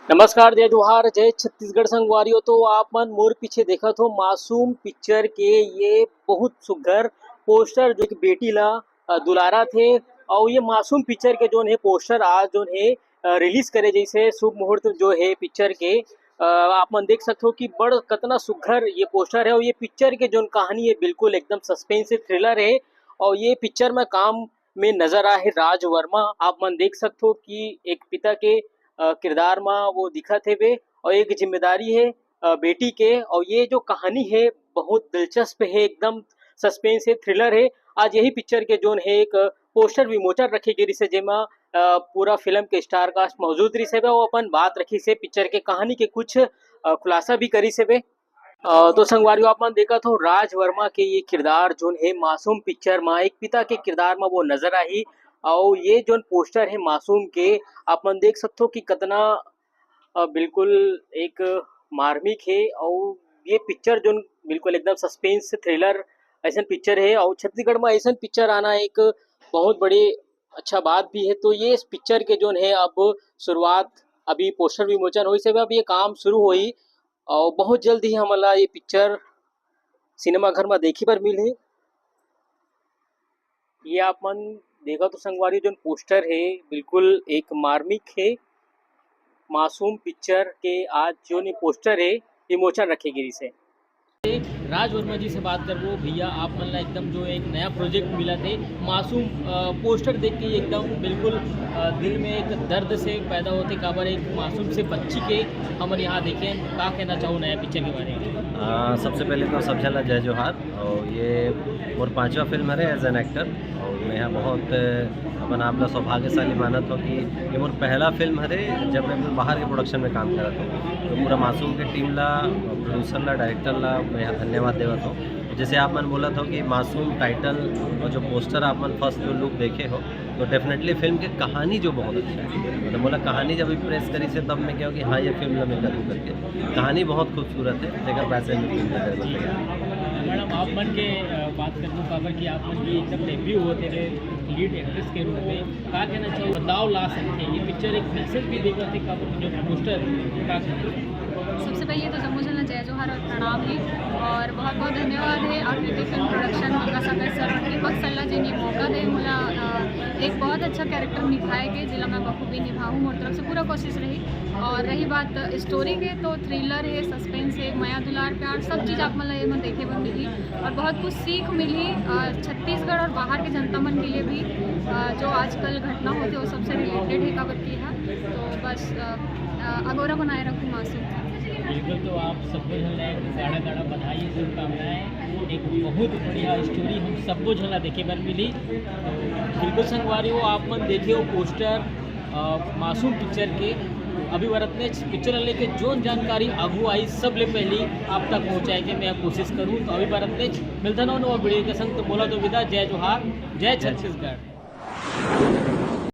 नमस्कार, जय जोहार, जय छत्तीसगढ़ संगवारियों। तो आप मन मोर पीछे देखत हो मासूम पिक्चर के ये बहुत सुघ्घर पोस्टर जो कि बेटी ला दुलारा थे। और ये मासूम पिक्चर के जोन हे पोस्टर आज जोन हे रिलीज करे जैसे शुभ मुहूर्त जो है पिक्चर के आप मन देख सकते हो कि बड़ कतना सुघ्घर ये पोस्टर है। और ये पिक्चर के जोन कहानी है बिल्कुल एकदम सस्पेंस थ्रिलर है। और ये पिक्चर में काम में नजर आए राज वर्मा। आप मन देख सकते हो कि एक पिता के किरदार में वो दिखत हेवे और एक जिम्मेदारी है बेटी के। और ये जो कहानी है बहुत दिलचस्प है, एकदम सस्पेंस है, थ्रिलर है। आज यही पिक्चर के जोन है एक पोस्टर विमोचन रखे गिरी से जेमा पूरा फिल्म के स्टार कास्ट मौजूद रही से वो अपन बात रखी से पिक्चर के कहानी के कुछ खुलासा भी करी से तो संगवारियों आप मन देखा तो राज वर्मा के ये किरदार जोन है मासूम पिक्चर में एक पिता के किरदार में वो नजर आई। और ये जोन पोस्टर है मासूम के आप मन देख सकते हो कि कितना बिल्कुल एक मार्मिक है। और ये पिक्चर जोन बिल्कुल एकदम सस्पेंस थ्रिलर ऐसा पिक्चर है। और छत्तीसगढ़ में ऐसा पिक्चर आना एक बहुत बड़ी अच्छा बात भी है। तो ये इस पिक्चर के जोन है अब शुरुआत अभी पोस्टर विमोचन हुई से अब ये काम शुरू हुई। और बहुत जल्द ही हमला ये पिक्चर सिनेमा घर में देखी पर मिली। ये आप मन देखा तो संगवारी जो पोस्टर है बिल्कुल एक मार्मिक है। मासूम पिक्चर के आज जो ने पोस्टर है विमोचन रखे गिरी से राज वर्मा जी से बात कर वो भैया आप मन ला एकदम जो एक नया प्रोजेक्ट मिला थे मासूम पोस्टर देख के एकदम बिल्कुल दिल में एक दर्द से पैदा होते काबर एक मासूम से बच्ची के हम यहाँ देखें का कहना चाहूँ नया पिक्चर के बारे में। सबसे पहले तो सब झला जय जोहार। और ये मोर 5वां फिल्म है एज एन एक्टर। और मैं यहाँ बहुत अपन आपला सौभाग्यशाली मानत हो कि ये मोर पहला फिल्म है जब मैं बाहर के प्रोडक्शन में काम करत हूँ। तो पूरा मासूम के टीम ला, प्रोड्यूसर ला, डायरेक्टर ला मैं यहाँ धन्यवाद देवत हूँ। जैसे आप मन बोला था कि मासूम टाइटल और जो पोस्टर आप मन फर्स्ट जो लुक देखे हो तो डेफिनेटली फिल्म की कहानी जो बहुत अच्छा है। मतलब बोला कहानी जब प्रेस करी से तब मैं क्या कि हाँ ये फिल्म मैं करूँ करके कहानी बहुत खूबसूरत है। लेकर पैसे मैडम आप मन के बात करूँ काबर कि आप मन की जब डेब्यू होते थे लीड एक्ट्रेस के रूप में का कहना चाहिए बदलाव ला सकते ये पिक्चर एक मैसेज भी देगा थे काबर जो पोस्टर का। सबसे पहले तो जम्मू जला जय जोहार और प्रणाम है और बहुत बहुत धन्यवाद है आकृति फिल्म प्रोडक्शन मंगा सागर सर और दीपक सल्ला जी ने मौका दे मुला एक बहुत अच्छा कैरेक्टर निभाए गए जिला मैं बखूबी निभाऊँ मोर तरफ से पूरा कोशिश रही। और रही बात स्टोरी के तो थ्रिलर है, सस्पेंस है, माया दुलार प्यार सब चीज़ आप मतलब ये देखे पर मिली और बहुत कुछ सीख मिली छत्तीसगढ़ और बाहर के जनता मन के लिए भी जो आजकल घटना होती है वो सबसे रिलेटेड है काबर की है। तो बस अगोरा बनाए रखूँ मासूम। बिल्कुल तो आप सबको झलना गाड़ा गाड़ा बधाई शुभकामनाएं। एक बहुत बढ़िया स्टोरी हम सबको झलना देखे पर मिली। तो बिल्कुल संगवारी हो आप मन देखे हो पोस्टर मासूम पिक्चर के अभी वरतने पिक्चर लेके जो जानकारी आगू आई सब ले पहली आप तक पहुँचाए के मैं कोशिश करूँ। तो अभी वरतने मिलता ना वीडियो के संग तो बोला तो विदा जय जोहार जय छत्तीसगढ़।